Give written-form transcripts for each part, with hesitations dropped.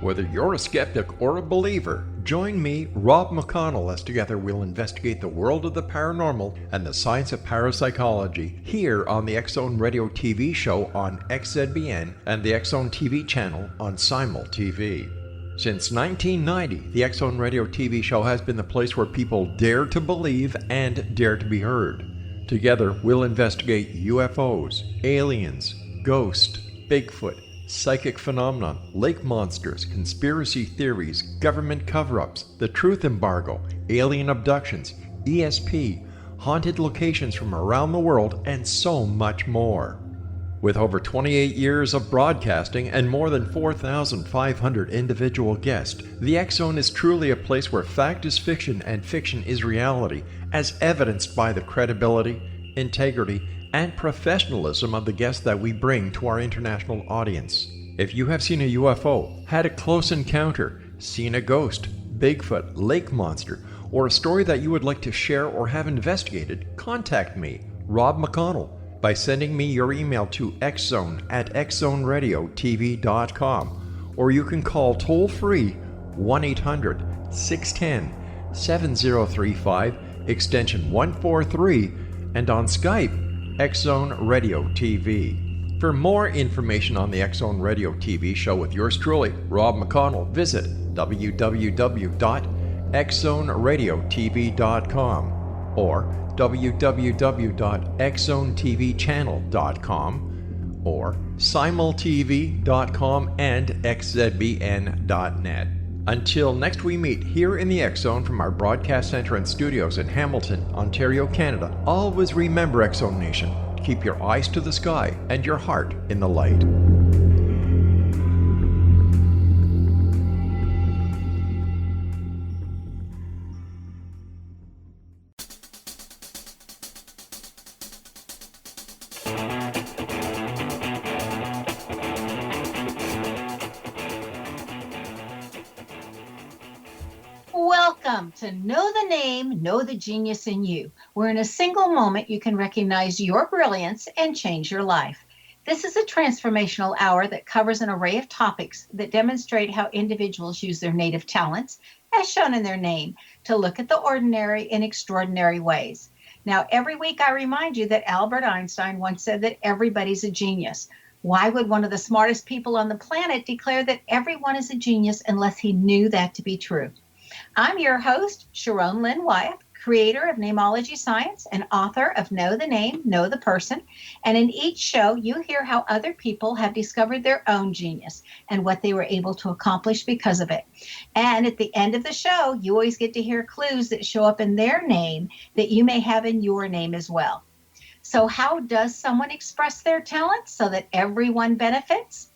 Whether you're a skeptic or a believer, join me, Rob McConnell, as together we'll investigate the world of the paranormal and the science of parapsychology here on the X-Zone Radio TV show on XZBN and the X-Zone TV channel on Simul TV. Since 1990, the X-Zone Radio TV show has been the place where people dare to believe and dare to be heard. Together, we'll investigate UFOs, aliens, ghosts, Bigfoot, psychic phenomenon, lake monsters, conspiracy theories, government cover-ups, the truth embargo, alien abductions, ESP, haunted locations from around the world, and so much more. With over 28 years of broadcasting and more than 4,500 individual guests, the X-Zone is truly a place where fact is fiction and fiction is reality, as evidenced by the credibility, integrity, and professionalism of the guests that we bring to our international audience. If you have seen a UFO, had a close encounter, seen a ghost, Bigfoot, lake monster, or a story that you would like to share or have investigated, contact me, Rob McConnell, by sending me your email to xzone@xzoneradiotv.com, or you can call toll-free 1-800-610-7035, extension 143, and on Skype, X-Zone Radio TV. For more information on the X-Zone Radio TV show with yours truly, Rob McConnell, visit www.xzoneradiotv.com or www.xzonetvchannel.com or simultv.com and xzbn.net. Until next we meet here in the X-Zone from our broadcast center and studios in Hamilton, Ontario, Canada, always remember, X-Zone Nation, keep your eyes to the sky and your heart in the light. Welcome to Know the Name, Know the Genius in You, where in a single moment you can recognize your brilliance and change your life. This is a transformational hour that covers an array of topics that demonstrate how individuals use their native talents, as shown in their name, to look at the ordinary in extraordinary ways. Now, every week I remind you that Albert Einstein once said that everybody's a genius. Why would one of the smartest people on the planet declare that everyone is a genius unless he knew that to be true? I'm your host, Sharon Lynn Wyeth, creator of Namology Science and author of Know the Name, Know the Person. And in each show, you hear how other people have discovered their own genius and what they were able to accomplish because of it. And at the end of the show, you always get to hear clues that show up in their name that you may have in your name as well. So how does someone express their talents so that everyone benefits?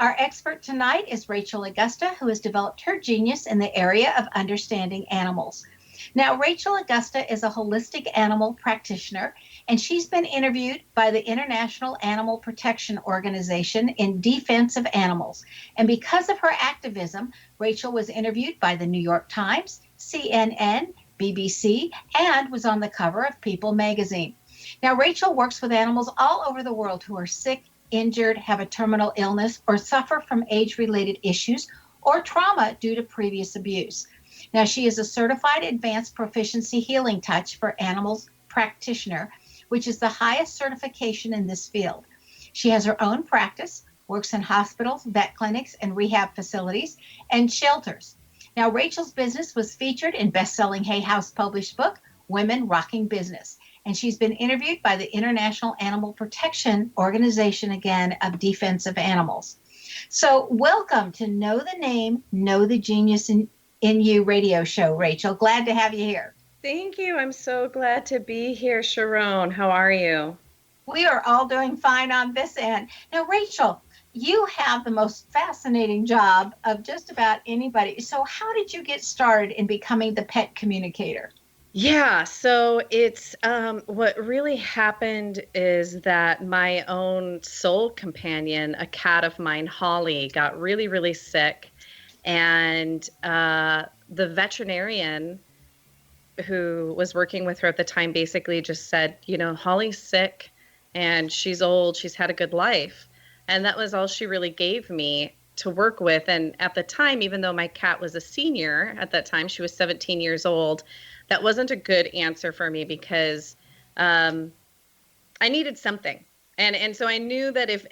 Our expert tonight is Rachel Augusta, who has developed her genius in the area of understanding animals. Now, Rachel Augusta is a holistic animal practitioner, and she's been interviewed by the International Animal Protection Organization in defense of animals. And because of her activism, Rachel was interviewed by the New York Times, CNN, BBC, and was on the cover of People magazine. Now, Rachel works with animals all over the world who are sick, injured, have a terminal illness, or suffer from age-related issues or trauma due to previous abuse. Now, she is a certified advanced proficiency healing touch for animals practitioner, which is the highest certification in this field. She has her own practice, works in hospitals, vet clinics, and rehab facilities, and shelters. Now, Rachel's business was featured in best-selling Hay House published book, Women Rocking Business. And she's been interviewed by the International Animal Protection Organization, again, of Defense of Animals. So welcome to Know the Name, Know the Genius in You radio show, Rachel. Glad to have you here. Thank you. I'm so glad to be here, Sharon. How are you? We are all doing fine on this end. Now, Rachel, you have the most fascinating job of just about anybody. So how did you get started in becoming the pet communicator? Yeah, so it's what really happened is that my own soul companion, a cat of mine, Holly, got really, really sick. And the veterinarian who was working with her at the time basically just said, Holly's sick and she's old, she's had a good life. And that was all she really gave me to work with. And at the time, even though my cat was a senior at that time, she was 17 years old, that wasn't a good answer for me because I needed something. And so I knew that if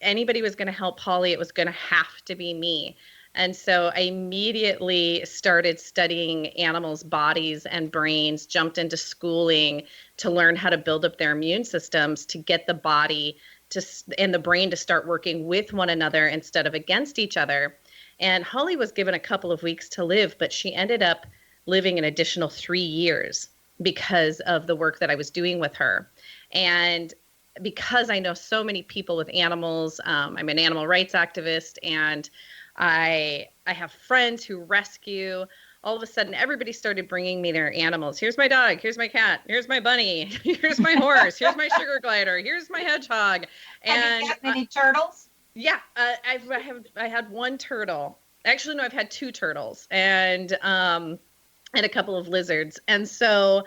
anybody was going to help Holly, it was going to have to be me. And so I immediately started studying animals' bodies and brains, jumped into schooling to learn how to build up their immune systems to get the body to and the brain to start working with one another instead of against each other. And Holly was given a couple of weeks to live, but she ended up living an additional 3 years because of the work that I was doing with her. And because I know so many people with animals, I'm an animal rights activist, and I have friends who rescue. All of a sudden, everybody started bringing me their animals. Here's my dog. Here's my cat. Here's my bunny. Here's my horse. Here's my sugar glider. Here's my hedgehog. And have you gotten any turtles? Yeah, I had one turtle. Actually, no, I've had 2 turtles and a couple of lizards. And so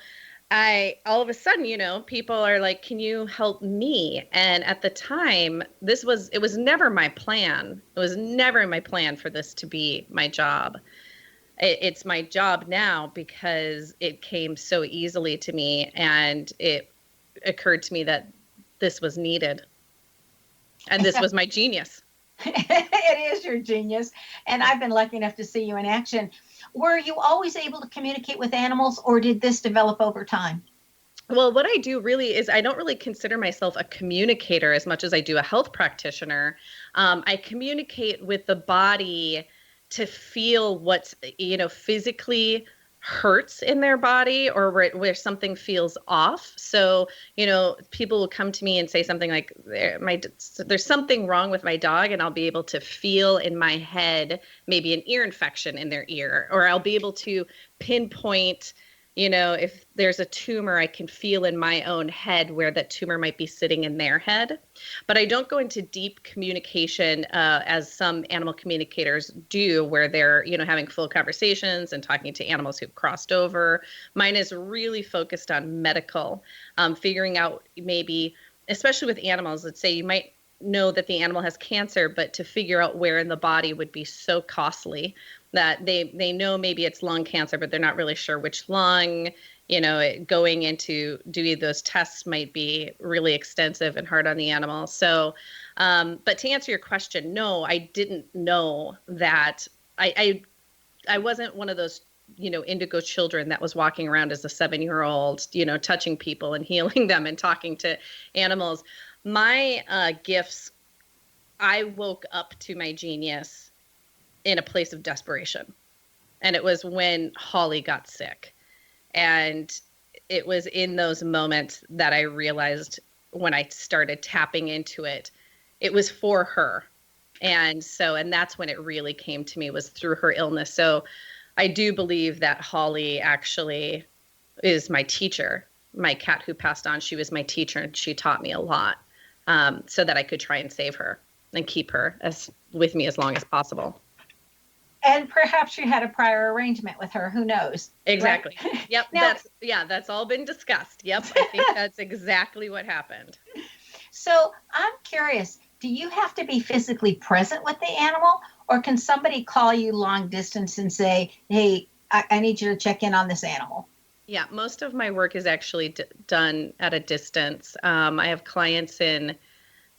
all of a sudden, people are like, can you help me? And at the time, it was never my plan. It was never my plan for this to be my job. It's my job now because it came so easily to me, and it occurred to me that this was needed. And this was my genius. It is your genius. And I've been lucky enough to see you in action. Were you always able to communicate with animals, or did this develop over time? Well, what I do really is I don't really consider myself a communicator as much as I do a health practitioner. I communicate with the body to feel what's, physically hurts in their body, or where something feels off. So, people will come to me and say something like, there's something wrong with my dog, and I'll be able to feel in my head maybe an ear infection in their ear, or I'll be able to pinpoint, if there's a tumor, I can feel in my own head where that tumor might be sitting in their head. But I don't go into deep communication as some animal communicators do, where they're, having full conversations and talking to animals who've crossed over. Mine is really focused on medical, figuring out maybe, especially with animals, let's say you might know that the animal has cancer, but to figure out where in the body would be so costly that they know maybe it's lung cancer, but they're not really sure which lung. Going into doing those tests might be really extensive and hard on the animal. So, but to answer your question, no, I didn't know that. I wasn't one of those, indigo children that was walking around as a 7-year-old, touching people and healing them and talking to animals. My gifts, I woke up to my genius in a place of desperation. And it was when Holly got sick. And it was in those moments that I realized, when I started tapping into it, it was for her. And that's when it really came to me, was through her illness. So I do believe that Holly actually is my teacher. My cat who passed on, she was my teacher, and she taught me a lot, so that I could try and save her and keep her with me as long as possible. And perhaps you had a prior arrangement with her. Who knows? Exactly. Right? Yep. Now, that's all been discussed. Yep. I think that's exactly what happened. So I'm curious, do you have to be physically present with the animal, or can somebody call you long distance and say, hey, I need you to check in on this animal? Yeah. Most of my work is actually done at a distance. I have clients in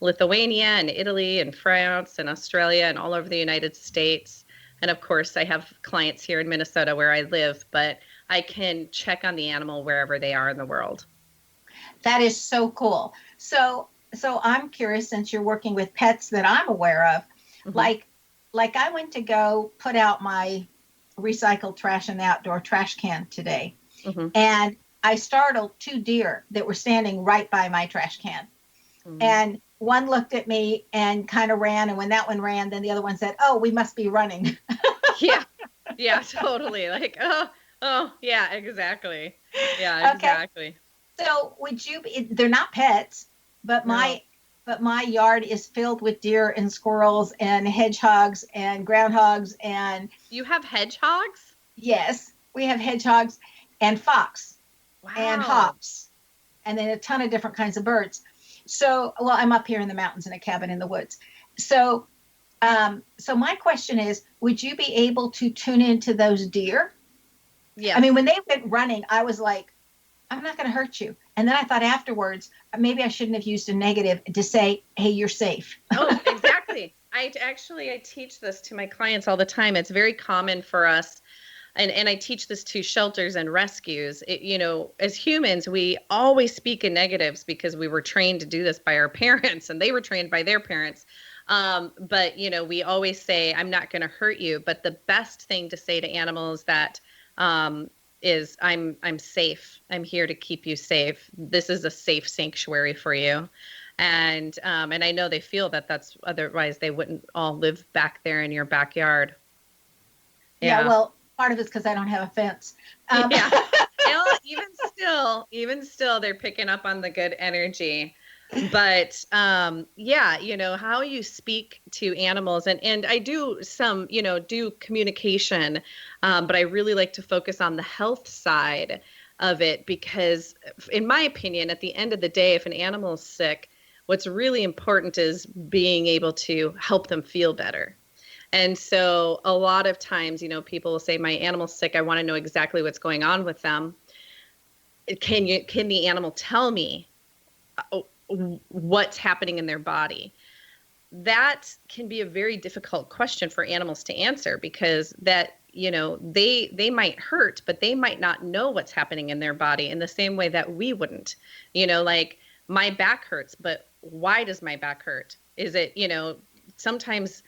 Lithuania and Italy and France and Australia and all over the United States. And of course, I have clients here in Minnesota where I live, but I can check on the animal wherever they are in the world. That is so cool. So I'm curious, since you're working with pets that I'm aware of, mm-hmm. like I went to go put out my recycled trash in the outdoor trash can today, mm-hmm. and I startled 2 deer that were standing right by my trash can. Mm-hmm. And one looked at me and kind of ran. And when that one ran, then the other one said, oh, we must be running. Yeah, totally. Like, oh, yeah, exactly. Yeah, okay. Exactly. So they're not pets, but my yard is filled with deer and squirrels and hedgehogs and groundhogs. And you have hedgehogs? Yes, we have hedgehogs and fox. Wow. And hawks, and then a ton of different kinds of birds. So, I'm up here in the mountains in a cabin in the woods. So So my question is, would you be able to tune into those deer? Yeah. I mean, when they went running, I was like, I'm not going to hurt you. And then I thought afterwards, maybe I shouldn't have used a negative to say, hey, you're safe. Oh, exactly. I teach this to my clients all the time. It's very common for us, and I teach this to shelters and rescues. As humans, we always speak in negatives because we were trained to do this by our parents, and they were trained by their parents. But we always say, I'm not going to hurt you. But the best thing to say to animals that is, I'm safe. I'm here to keep you safe. This is a safe sanctuary for you. And I know they feel that that's, otherwise they wouldn't all live back there in your backyard. Yeah, well, part of it's because I don't have a fence. Yeah. Well, even still, they're picking up on the good energy. But how you speak to animals, and I do some, do communication, but I really like to focus on the health side of it, because in my opinion, at the end of the day, if an animal is sick, what's really important is being able to help them feel better. And so a lot of times, people will say, my animal's sick. I want to know exactly what's going on with them. Can the animal tell me what's happening in their body? That can be a very difficult question for animals to answer, because that, they might hurt, but they might not know what's happening in their body in the same way that we wouldn't. Like, my back hurts, but why does my back hurt? Is it, sometimes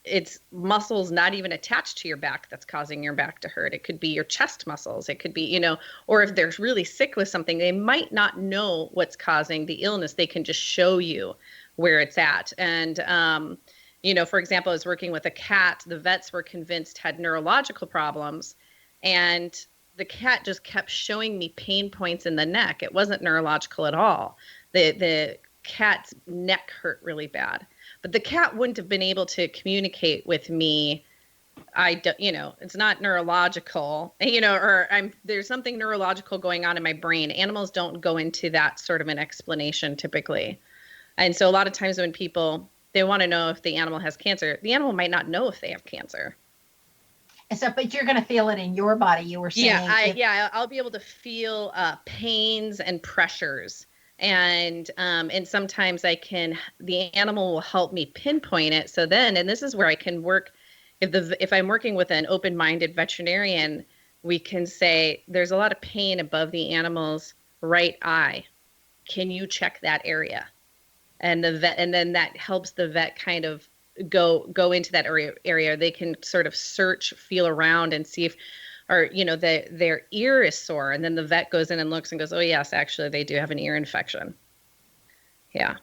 it's muscles not even attached to your back that's causing your back to hurt. It could be your chest muscles. It could be, or if they're really sick with something, they might not know what's causing the illness. They can just show you where it's at. And, for example, I was working with a cat the vets were convinced had neurological problems, and the cat just kept showing me pain points in the neck. It wasn't neurological at all. The cat's neck hurt really bad. But the cat wouldn't have been able to communicate with me. It's not neurological, there's something neurological going on in my brain. Animals don't go into that sort of an explanation typically. And so a lot of times when people, they want to know if the animal has cancer, the animal might not know if they have cancer. And so, but you're going to feel it in your body, you were saying. I'll be able to feel pains and pressures. And sometimes the animal will help me pinpoint it. So then, and this is where I can work, if I'm working with an open-minded veterinarian, we can say, there's a lot of pain above the animal's right eye. Can you check that area? And then that helps the vet kind of go into that area. They can sort of search, feel around, and see if, or, their ear is sore. And then the vet goes in and looks and goes, oh, yes, actually, they do have an ear infection. Yeah.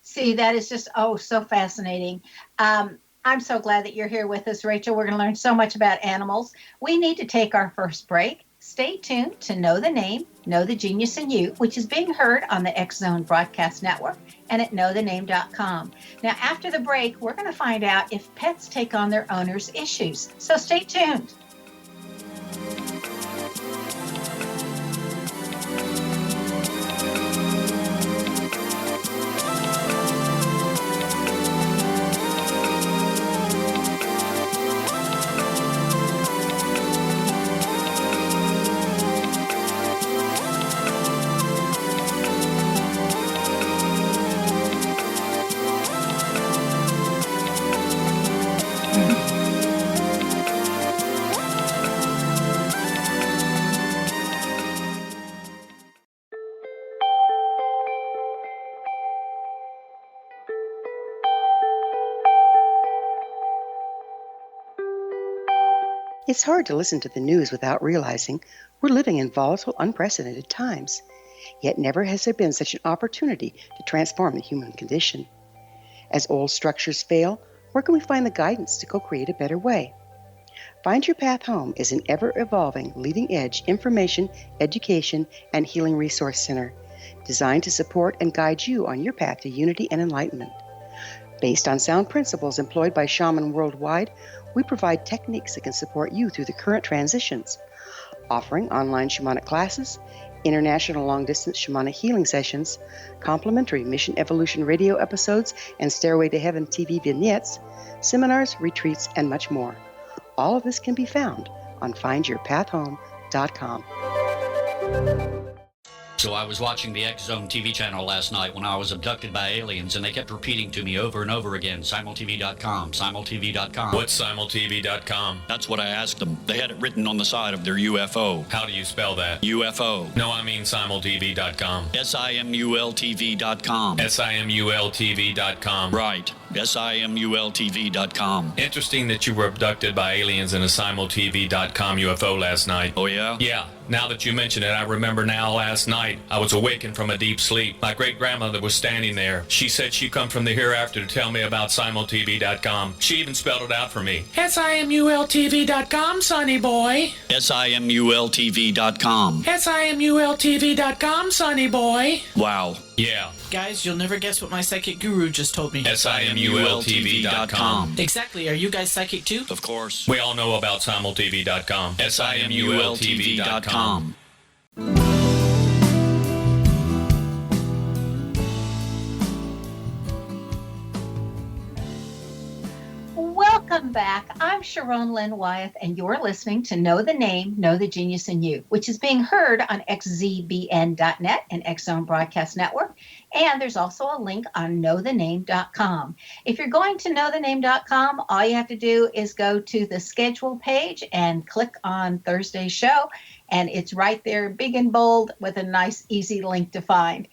See, that is just, so fascinating. I'm so glad that you're here with us, Rachel. We're going to learn so much about animals. We need to take our first break. Stay tuned to Know the Name, Know the Genius in You, which is being heard on the X Zone Broadcast Network and at knowthename.com. Now, after the break, we're going to find out if pets take on their owners' issues. So stay tuned. It's hard to listen to the news without realizing we're living in volatile, unprecedented times. Yet never has there been such an opportunity to transform the human condition. As old structures fail, where can we find the guidance to co-create a better way? Find Your Path Home is an ever-evolving, leading-edge information, education, and healing resource center designed to support and guide you on your path to unity and enlightenment. Based on sound principles employed by shaman worldwide, we provide techniques that can support you through the current transitions, offering online shamanic classes, international long-distance shamanic healing sessions, complimentary Mission Evolution radio episodes and Stairway to Heaven TV vignettes, seminars, retreats, and much more. All of this can be found on findyourpathhome.com. So I was watching the X Zone TV channel last night when I was abducted by aliens, and they kept repeating to me over and over again, simultv.com, simultv.com. What's simultv.com? That's what I asked them. They had it written on the side of their UFO. How do you spell that? UFO. No, I mean simultv.com. simultv.com. simultv.com. Right. simultv.com. Interesting that you were abducted by aliens in a simultv.com UFO last night. Oh, yeah? Yeah. Now that you mention it, I remember now last night I was awakened from a deep sleep. My great-grandmother was standing there. She said she'd come from the hereafter to tell me about simultv.com. She even spelled it out for me. simultv.com, sonny boy. simultv.com. simultv.com, sonny boy. Wow. Yeah. Guys, you'll never guess what my psychic guru just told me. simultv.com. Exactly. Are you guys psychic too? Of course. We all know about simultv.com. simultv.com. Welcome back. I'm Sharon Lynn Wyeth, and you're listening to Know the Name, Know the Genius in You, which is being heard on xzbn.net and X Zone Broadcast Network. And there's also a link on knowthename.com. If you're going to knowthename.com, all you have to do is go to the schedule page and click on Thursday's show. And it's right there, big and bold, with a nice, easy link to find.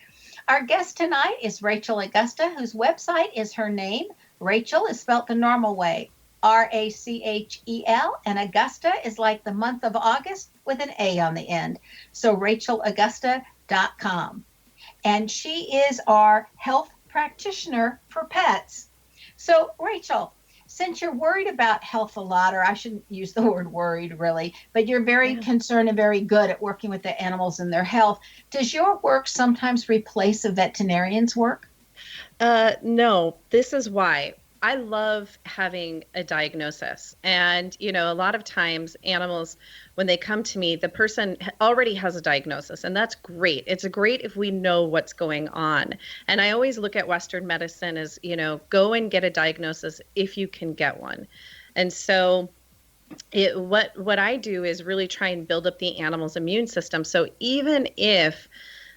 Our guest tonight is Rachel Augusta, whose website is her name. Rachel is spelt the normal way, Rachel, and Augusta is like the month of August with an A on the end. So RachelAugusta.com. And she is our health practitioner for pets. So Rachel, since you're worried about health a lot, or I shouldn't use the word worried really, but you're very concerned and very good at working with the animals and their health, does your work sometimes replace a veterinarian's work? No, this is why. I love having a diagnosis. And, a lot of times animals, when they come to me, the person already has a diagnosis, and that's great. It's great if we know what's going on. And I always look at Western medicine as, go and get a diagnosis if you can get one. And so what I do is really try and build up the animal's immune system. So even if,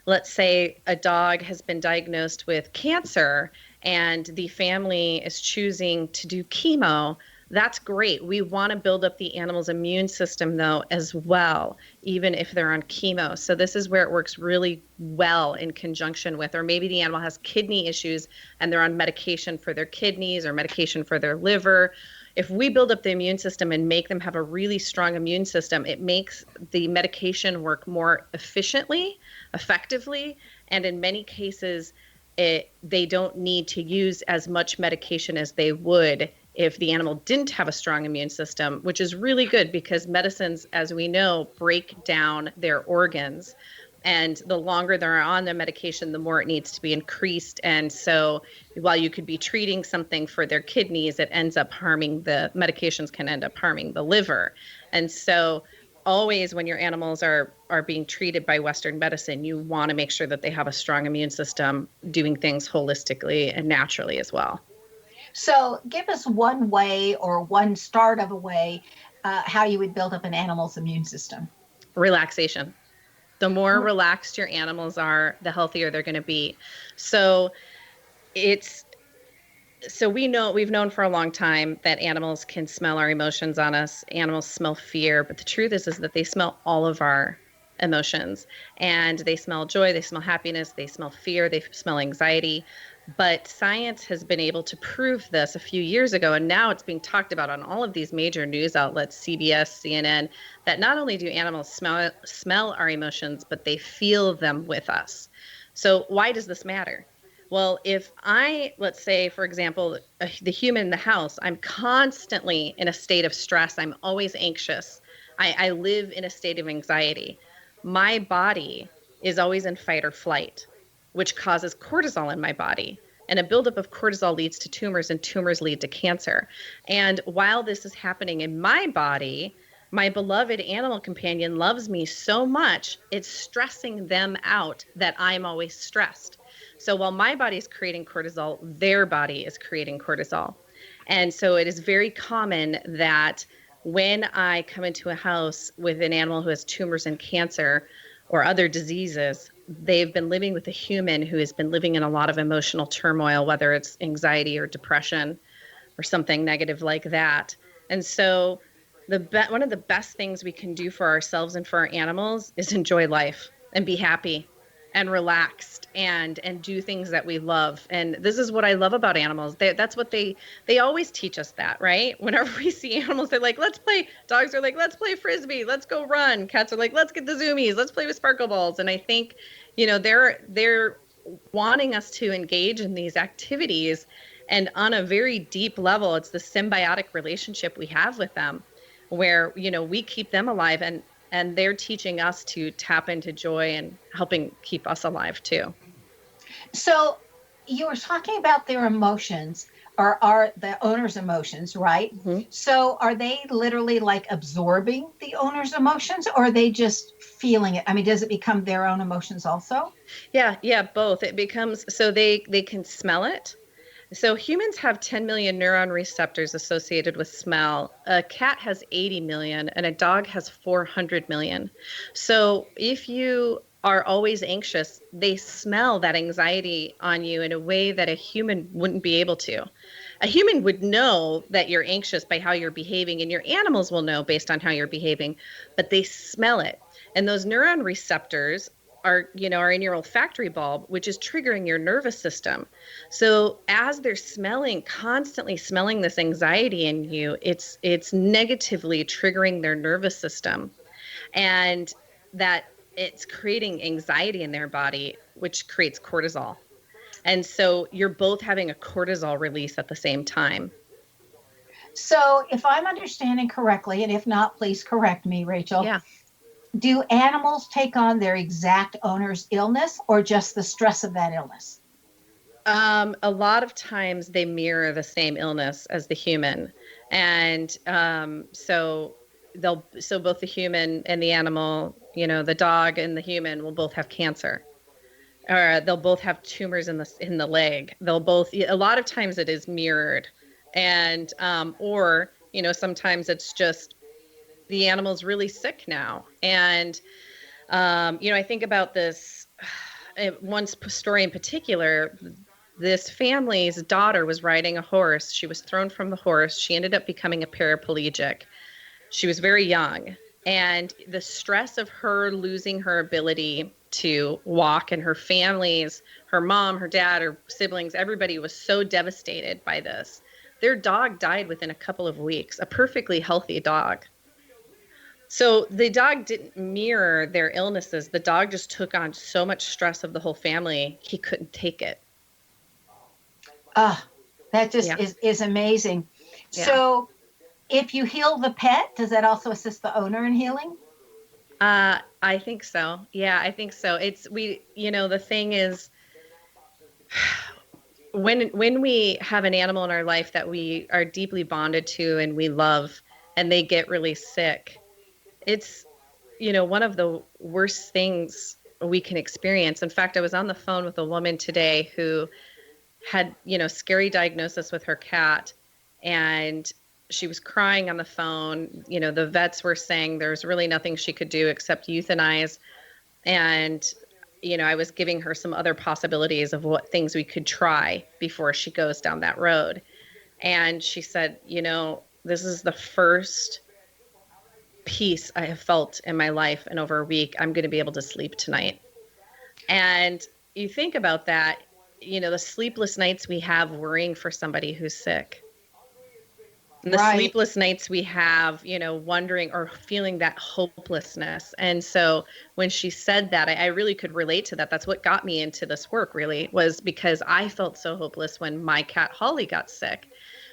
let's say, a dog has been diagnosed with cancer and the family is choosing to do chemo, that's great. We want to build up the animal's immune system, though, as well, even if they're on chemo. So this is where it works really well in conjunction with, or maybe the animal has kidney issues and they're on medication for their kidneys or medication for their liver. If we build up the immune system and make them have a really strong immune system, it makes the medication work more efficiently, effectively, and in many cases, they don't need to use as much medication as they would if the animal didn't have a strong immune system, which is really good because medicines, as we know, break down their organs. And the longer they're on their medication, the more it needs to be increased. And so while you could be treating something for their kidneys, it ends up harming the medications can end up harming the liver. And so always when your animals are being treated by Western medicine, you want to make sure that they have a strong immune system, doing things holistically and naturally as well. So give us one way or one start of a way how you would build up an animal's immune system. Relaxation. The more relaxed your animals are, the healthier they're going to be. So we've known for a long time that animals can smell our emotions on us. Animals smell fear, but the truth is that they smell all of our emotions, and they smell joy, they smell happiness, they smell fear, they smell anxiety. But science has been able to prove this a few years ago, and now it's being talked about on all of these major news outlets, CBS, CNN, that not only do animals smell our emotions, but they feel them with us. So why does this matter? Well, if let's say, for example, the human in the house, I'm constantly in a state of stress. I'm always anxious. I live in a state of anxiety. My body is always in fight or flight, which causes cortisol in my body. And a buildup of cortisol leads to tumors, and tumors lead to cancer. And while this is happening in my body, my beloved animal companion loves me so much, it's stressing them out that I'm always stressed. So while my body is creating cortisol, their body is creating cortisol. And so it is very common that when I come into a house with an animal who has tumors and cancer or other diseases, they've been living with a human who has been living in a lot of emotional turmoil, whether it's anxiety or depression or something negative like that. And so one of the best things we can do for ourselves and for our animals is enjoy life and be happy and relaxed and do things that we love. And this is what I love about animals. That's what they always teach us that, right? Whenever we see animals, they're like, let's play. Dogs are like, let's play Frisbee. Let's go run. Cats are like, let's get the zoomies. Let's play with sparkle balls. And I think, they're wanting us to engage in these activities. And on a very deep level, it's the symbiotic relationship we have with them where, we keep them alive and they're teaching us to tap into joy and helping keep us alive too. So you were talking about their emotions, or are the owner's emotions, right? Mm-hmm. So are they literally like absorbing the owner's emotions, or are they just feeling it? I mean, does it become their own emotions also? Yeah, both. It becomes, so they can smell it. So humans have 10 million neuron receptors associated with smell. A cat has 80 million and a dog has 400 million. So if you are always anxious, they smell that anxiety on you in a way that a human wouldn't be able to. A human would know that you're anxious by how you're behaving, and your animals will know based on how you're behaving, but they smell it. And those neuron receptors are in your olfactory bulb, which is triggering your nervous system. So as they're constantly smelling this anxiety in you, it's negatively triggering their nervous system, and that it's creating anxiety in their body, which creates cortisol. And so you're both having a cortisol release at the same time. So if I'm understanding correctly, and if not, please correct me, Rachel. Yeah. Do animals take on their exact owner's illness, or just the stress of that illness? A lot of times they mirror the same illness as the human. And so both the human and the animal, the dog and the human will both have cancer. Or they'll both have tumors in the leg. A lot of times it is mirrored. And or sometimes it's just the animal's really sick now. And, I think about this one story in particular. This family's daughter was riding a horse. She was thrown from the horse. She ended up becoming a paraplegic. She was very young. And the stress of her losing her ability to walk, and her family's, her mom, her dad, her siblings, everybody was so devastated by this. Their dog died within a couple of weeks, a perfectly healthy dog. So the dog didn't mirror their illnesses. The dog just took on so much stress of the whole family, he couldn't take it. That just is amazing. Yeah. So if you heal the pet, does that also assist the owner in healing? I think so. Yeah, I think so. The thing is, when we have an animal in our life that we are deeply bonded to and we love, and they get really sick, it's, one of the worst things we can experience. In fact, I was on the phone with a woman today who had, scary diagnosis with her cat, and she was crying on the phone. The vets were saying there's really nothing she could do except euthanize. And, I was giving her some other possibilities of what things we could try before she goes down that road. And she said, this is the first peace I have felt in my life in over a week. I'm going to be able to sleep tonight. And you think about that, the sleepless nights we have worrying for somebody who's sick. And the sleepless nights we have, wondering or feeling that hopelessness. And so when she said that, I really could relate to that. That's what got me into this work, really, was because I felt so hopeless when my cat Holly got sick,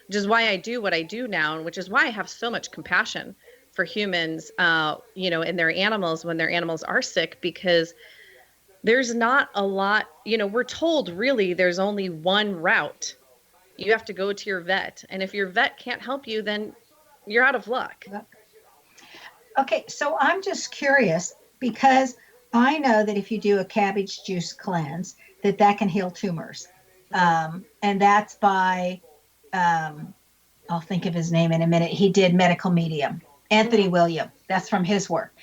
which is why I do what I do now, and which is why I have so much compassion for humans, and their animals when their animals are sick, because there's not a lot, we're told really there's only one route. You have to go to your vet. And if your vet can't help you, then you're out of luck. Okay, so I'm just curious because I know that if you do a cabbage juice cleanse, that can heal tumors. And that's by, um, I'll think of his name in a minute. He did Medical Medium, Anthony William. That's from his work.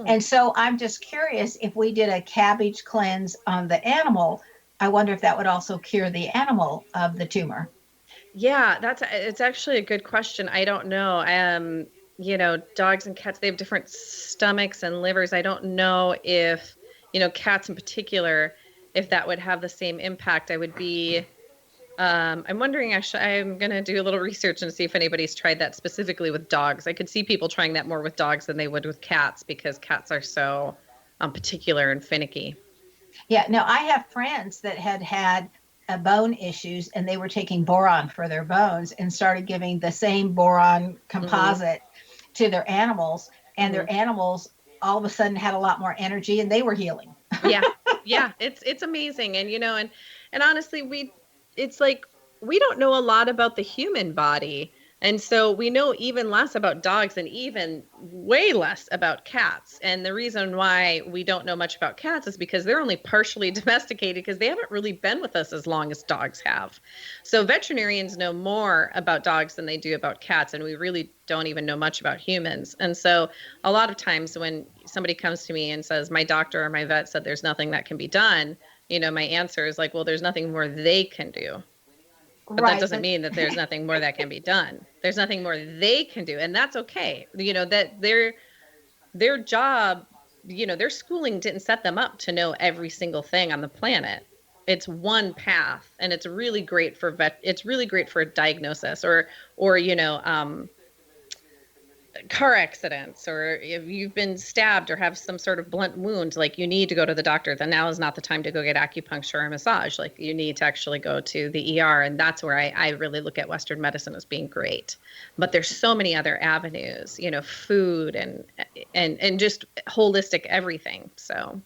And so I'm just curious if we did a cabbage cleanse on the animal, I wonder if that would also cure the animal of the tumor. Yeah, it's actually a good question. I don't know. Dogs and cats, they have different stomachs and livers. I don't know if, cats in particular, if that would have the same impact. I'm wondering, actually, I'm going to do a little research and see if anybody's tried that specifically with dogs. I could see people trying that more with dogs than they would with cats because cats are so particular and finicky. Yeah, no, I have friends that had bone issues and they were taking boron for their bones and started giving the same boron composite to their animals, and their animals all of a sudden had a lot more energy and they were healing. Yeah, it's amazing. And honestly, it's like we don't know a lot about the human body. And so we know even less about dogs and even way less about cats. And the reason why we don't know much about cats is because they're only partially domesticated because they haven't really been with us as long as dogs have. So veterinarians know more about dogs than they do about cats. And we really don't even know much about humans. And so a lot of times when somebody comes to me and says, my doctor or my vet said there's nothing that can be done, my answer is like, well, there's nothing more they can do. But that doesn't mean that there's nothing more that can be done. There's nothing more they can do. And that's okay. That their job, their schooling didn't set them up to know every single thing on the planet. It's one path, and it's really great for it's really great for a diagnosis or car accidents, or if you've been stabbed or have some sort of blunt wound, like you need to go to the doctor, then now is not the time to go get acupuncture or massage. Like you need to actually go to the ER. And that's where I really look at Western medicine as being great. But there's so many other avenues, food and just holistic everything. So,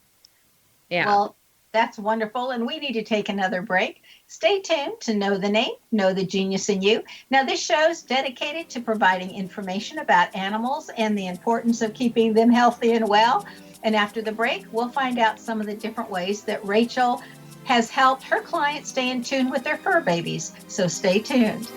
yeah. Well, that's wonderful. And we need to take another break. Stay tuned to Know the Name, Know the Genius in You. Now, this show is dedicated to providing information about animals and the importance of keeping them healthy and well. And after the break, we'll find out some of the different ways that Rachel has helped her clients stay in tune with their fur babies. So stay tuned.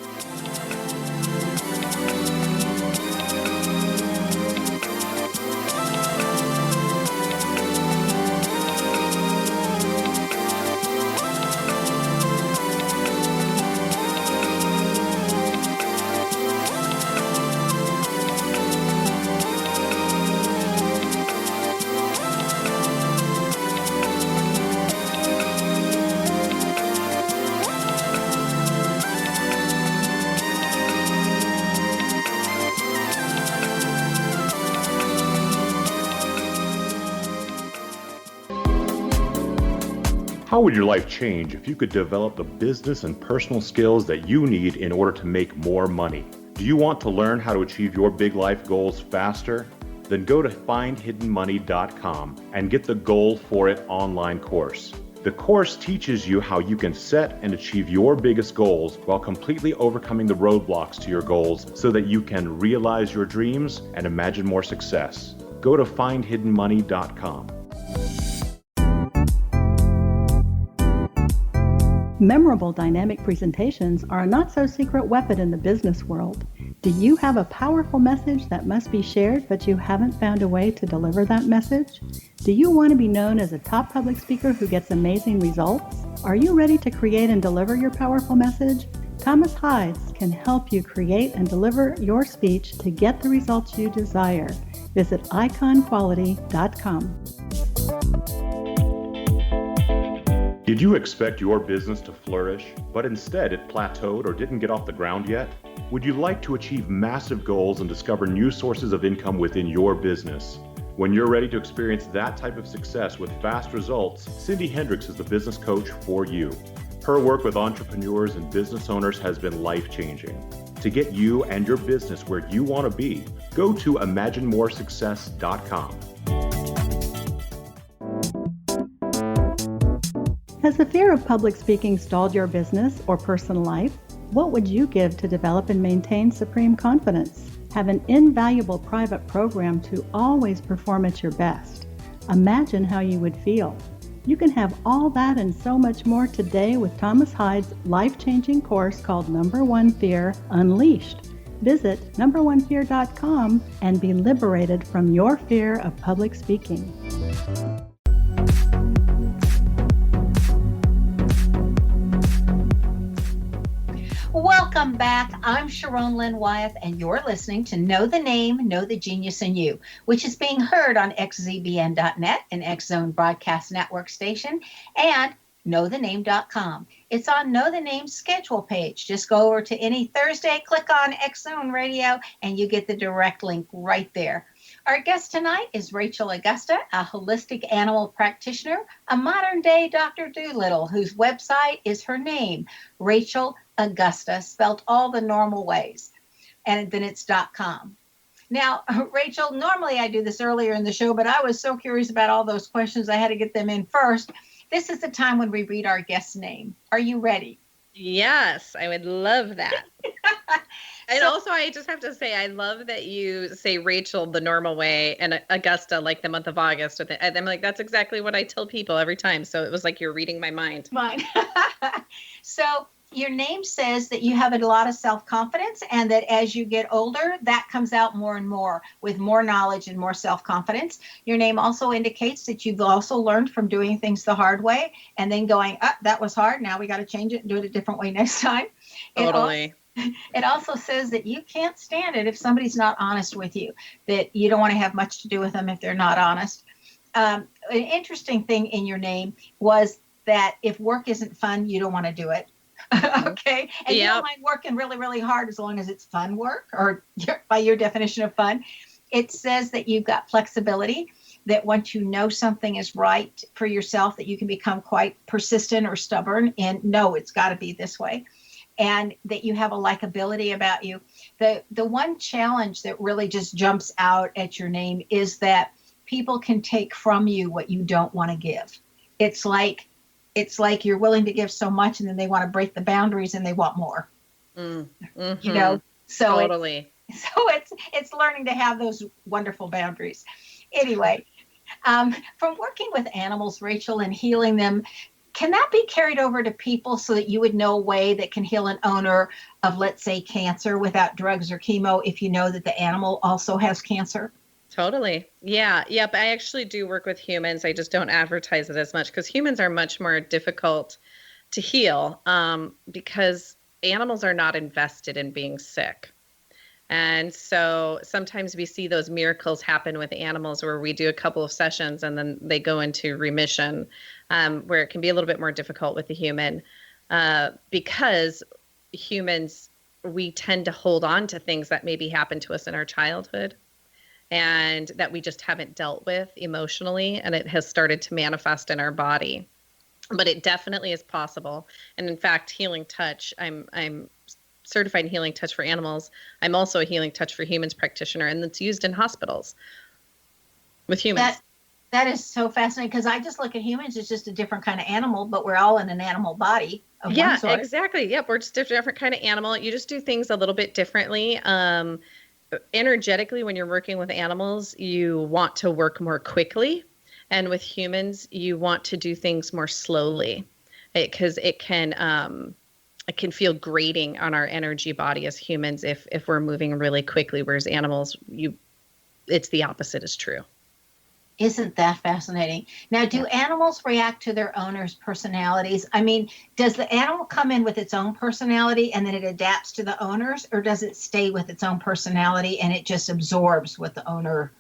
How would your life change if you could develop the business and personal skills that you need in order to make more money? Do you want to learn how to achieve your big life goals faster? Then go to findhiddenmoney.com and get the Goal for It online course. The course teaches you how you can set and achieve your biggest goals while completely overcoming the roadblocks to your goals so that you can realize your dreams and imagine more success. Go to findhiddenmoney.com. Memorable dynamic presentations are a not-so-secret weapon in the business world. Do you have a powerful message that must be shared, but you haven't found a way to deliver that message? Do you want to be known as a top public speaker who gets amazing results? Are you ready to create and deliver your powerful message? Thomas Hides can help you create and deliver your speech to get the results you desire. Visit iconquality.com. Did you expect your business to flourish, but instead it plateaued or didn't get off the ground yet? Would you like to achieve massive goals and discover new sources of income within your business? When you're ready to experience that type of success with fast results, Cindy Hendricks is the business coach for you. Her work with entrepreneurs and business owners has been life-changing. To get you and your business where you want to be, go to imaginemoresuccess.com. Has the fear of public speaking stalled your business or personal life? What would you give to develop and maintain supreme confidence? Have an invaluable private program to always perform at your best. Imagine how you would feel. You can have all that and so much more today with Thomas Hyde's life-changing course called Number One Fear Unleashed. Visit numberonefear.com and be liberated from your fear of public speaking. Welcome back. I'm Sharon Lynn Wyeth, and you're listening to Know the Name, Know the Genius in You, which is being heard on xzbn.net, an X-Zone Broadcast Network station, and knowthename.com. It's on Know the Name schedule page. Just go over to any Thursday, click on X-Zone Radio, and you get the direct link right there. Our guest tonight is Rachel Augusta, a holistic animal practitioner, a modern-day Dr. Dolittle, whose website is her name, Rachel Augusta, spelled all the normal ways, and then it's .com. Now, Rachel, normally I do this earlier in the show, but I was so curious about all those questions, I had to get them in first. This is the time when we read our guest's name. Are you ready? Yes, I would love that. And also, I just have to say, I love that you say Rachel the normal way and Augusta like the month of August. And I'm like, that's exactly what I tell people every time. So it was like you're reading my mind. Mine. So your name says that you have a lot of self-confidence, and that as you get older, that comes out more and more with more knowledge and more self-confidence. Your name also indicates that you've also learned from doing things the hard way and then going, that was hard. Now we got to change it and do it a different way next time. Totally. It also says that you can't stand it if somebody's not honest with you, that you don't want to have much to do with them if they're not honest. An interesting thing in your name was that if work isn't fun, you don't want to do it. Okay. And you don't mind working really, really hard as long as it's fun work, or by your definition of fun. It says that you've got flexibility, that once you know something is right for yourself, that you can become quite persistent or stubborn and no, it's got to be this way. And that you have a likability about you. The one challenge that really just jumps out at your name is that people can take from you what you don't want to give. It's like you're willing to give so much, and then they want to break the boundaries and they want more. Mm-hmm. You know, so totally. It's learning to have those wonderful boundaries. Anyway, from working with animals, Rachel, and healing them, can that be carried over to people so that you would know a way that can heal an owner of, let's say, cancer without drugs or chemo if you know that the animal also has cancer? Totally. Yeah. Yep. I actually do work with humans. I just don't advertise it as much because humans are much more difficult to heal because animals are not invested in being sick. And so sometimes we see those miracles happen with animals where we do a couple of sessions and then they go into remission, where it can be a little bit more difficult with the human because humans, we tend to hold on to things that maybe happened to us in our childhood and that we just haven't dealt with emotionally, and it has started to manifest in our body. But it definitely is possible. And in fact, healing touch, I'm certified in healing touch for animals. I'm also a healing touch for humans practitioner, and it's used in hospitals with humans. That is so fascinating because I just look at humans as just a different kind of animal, but we're all in an animal body of one sort. Exactly. Yep, we're just a different kind of animal. You just do things a little bit differently. Energetically, when you're working with animals, you want to work more quickly, and with humans, you want to do things more slowly, because it can feel grating on our energy body as humans if we're moving really quickly, whereas animals, it's the opposite is true. Isn't that fascinating? Now, do animals react to their owners' personalities? I mean, does the animal come in with its own personality and then it adapts to the owners, or does it stay with its own personality and it just absorbs what the owner,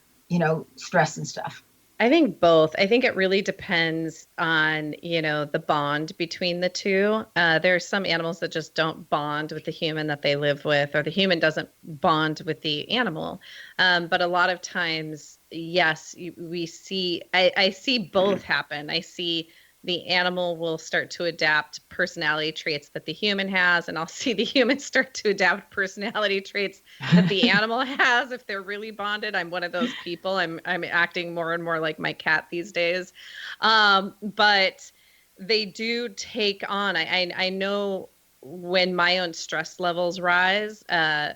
stress and stuff? I think both. I think it really depends on, the bond between the two. There are some animals that just don't bond with the human that they live with, or the human doesn't bond with the animal. But a lot of times, yes, I see both happen. I see the animal will start to adapt personality traits that the human has, and I'll see the human start to adapt personality traits that the animal has if they're really bonded. I'm one of those people. I'm acting more and more like my cat these days. But they do take on, I know when my own stress levels rise, I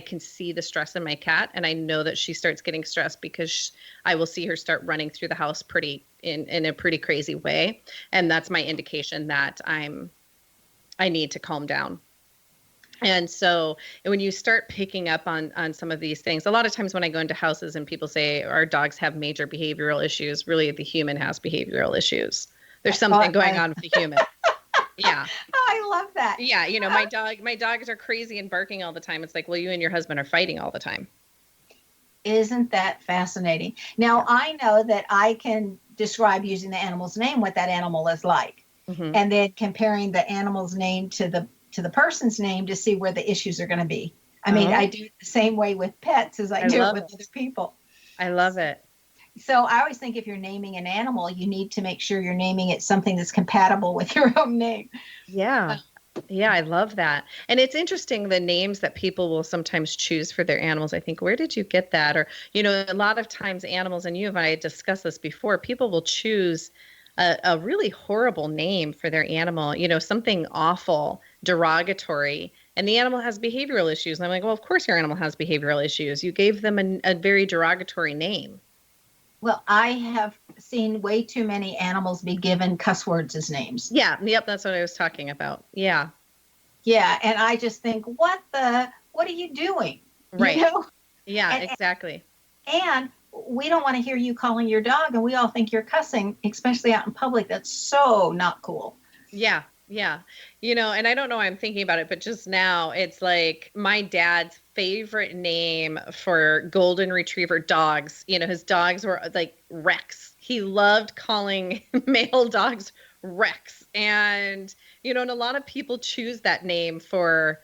can see the stress in my cat, and I know that she starts getting stressed because I will see her start running through the house in a pretty crazy way, and that's my indication that I need to calm down. And so when you start picking up on some of these things, a lot of times when I go into houses and people say our dogs have major behavioral issues, really the human has behavioral issues. There's something going on with the human. Yeah. Oh, I love that. Yeah, my dogs are crazy and barking all the time. It's like, well, you and your husband are fighting all the time. Isn't that fascinating? Now, I know that I can describe using the animal's name what that animal is like, and then comparing the animal's name to the person's name to see where the issues are going to be. I mean, I do it the same way with pets as I do it with other people. I love it. So I always think if you're naming an animal, you need to make sure you're naming it something that's compatible with your own name. Yeah. Yeah, I love that. And it's interesting, the names that people will sometimes choose for their animals. I think, where did you get that? Or, a lot of times animals, and you and I discussed this before, people will choose a really horrible name for their animal, something awful, derogatory, and the animal has behavioral issues. And I'm like, well, of course your animal has behavioral issues. You gave them a very derogatory name. Well, I have seen way too many animals be given cuss words as names. Yeah. Yep. That's what I was talking about. Yeah. Yeah. And I just think, what are you doing? Right. Yeah, exactly. And we don't want to hear you calling your dog, and we all think you're cussing, especially out in public. That's so not cool. Yeah. Yeah. And I don't know why I'm thinking about it, but just now it's like my dad's favorite name for golden retriever dogs. His dogs were like Rex. He loved calling male dogs Rex. And, and a lot of people choose that name for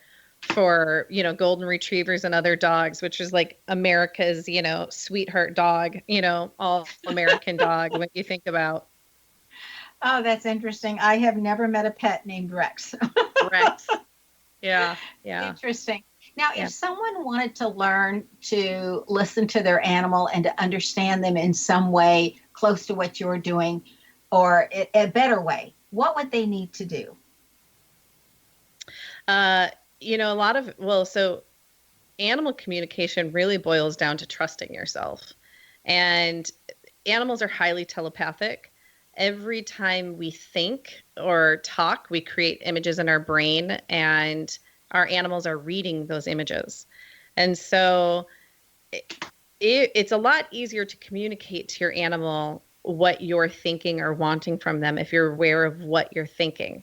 golden retrievers and other dogs, which is like America's, sweetheart dog, all American dog when you think about. Oh, that's interesting. I have never met a pet named Rex. Rex. Yeah. Yeah. Interesting. Now, if someone wanted to learn to listen to their animal and to understand them in some way close to what you're doing, or a better way, what would they need to do? So animal communication really boils down to trusting yourself. And animals are highly telepathic. Every time we think or talk, we create images in our brain, and our animals are reading those images. And so it's a lot easier to communicate to your animal what you're thinking or wanting from them if you're aware of what you're thinking.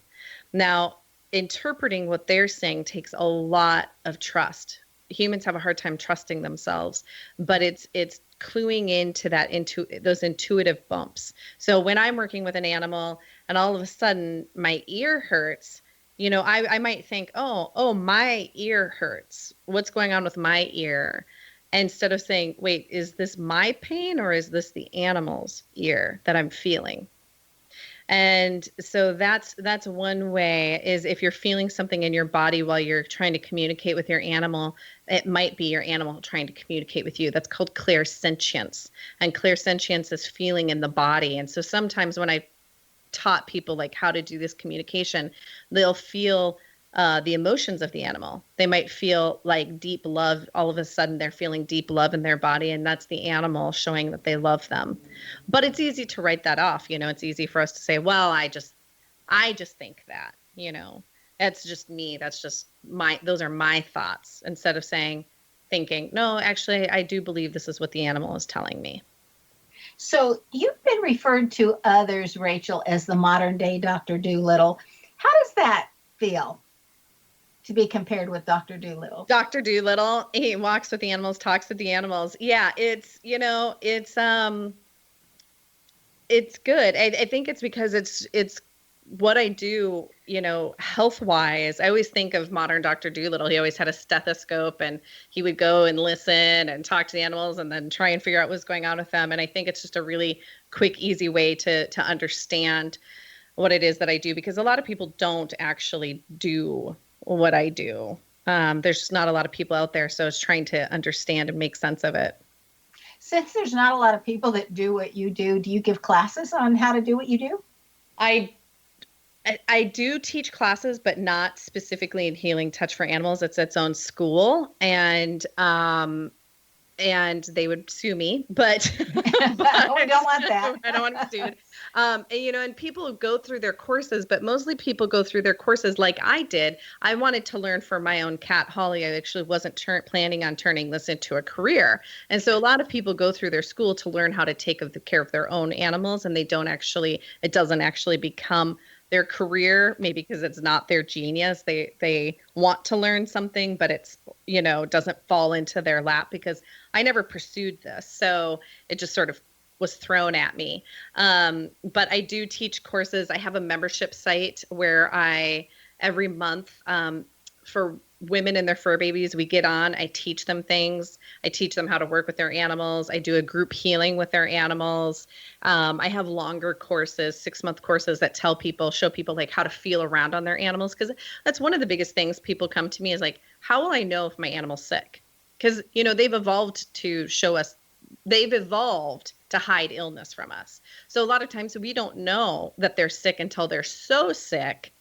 Now, interpreting what they're saying takes a lot of trust. Humans have a hard time trusting themselves, but it's cluing into those intuitive bumps. So when I'm working with an animal and all of a sudden my ear hurts, I might think, oh, my ear hurts. What's going on with my ear? Instead of saying, wait, is this my pain or is this the animal's ear that I'm feeling? And so that's one way, is if you're feeling something in your body while you're trying to communicate with your animal, it might be your animal trying to communicate with you. That's called clairsentience. And clairsentience is feeling in the body. And so sometimes when I taught people like how to do this communication, they'll feel the emotions of the animal. They might feel like deep love. All of a sudden they're feeling deep love in their body, and that's the animal showing that they love them. But it's easy to write that off. It's easy for us to say, well, I just think that, that's just me. That's just those are my thoughts, instead of thinking, no, actually, I do believe this is what the animal is telling me. So you've been referred to others, Rachel, as the modern day Dr. Dolittle. How does that feel to be compared with Dr. Dolittle? Dr. Dolittle, he walks with the animals, talks with the animals. Yeah, it's good. I think it's because it's what I do, health-wise. I always think of modern Dr. Dolittle. He always had a stethoscope, and he would go and listen and talk to the animals and then try and figure out what's going on with them. And I think it's just a really quick, easy way to understand what it is that I do, because a lot of people don't actually do what I do. There's just not a lot of people out there, so it's trying to understand and make sense of it. Since there's not a lot of people that do what you do you give classes on how to do what you do? I do teach classes, but not specifically in Healing Touch for Animals. It's its own school, and they would sue me, but, We don't want that. I don't want to be sued. And people go through their courses, but mostly people go through their courses like I did. I wanted to learn for my own cat, Holly. I actually wasn't planning on turning this into a career. And so a lot of people go through their school to learn how to take care of their own animals, and it doesn't actually become their career, maybe because it's not their genius. They want to learn something, but it's, doesn't fall into their lap because I never pursued this. So it just sort of was thrown at me. But I do teach courses. I have a membership site where every month, for women and their fur babies, we get on, I teach them things. I teach them how to work with their animals. I do a group healing with their animals. I have longer courses, 6-month courses that show people like how to feel around on their animals. Cause that's one of the biggest things people come to me is like, how will I know if my animal's sick? Cause they've evolved to hide illness from us. So a lot of times we don't know that they're sick until they're so sick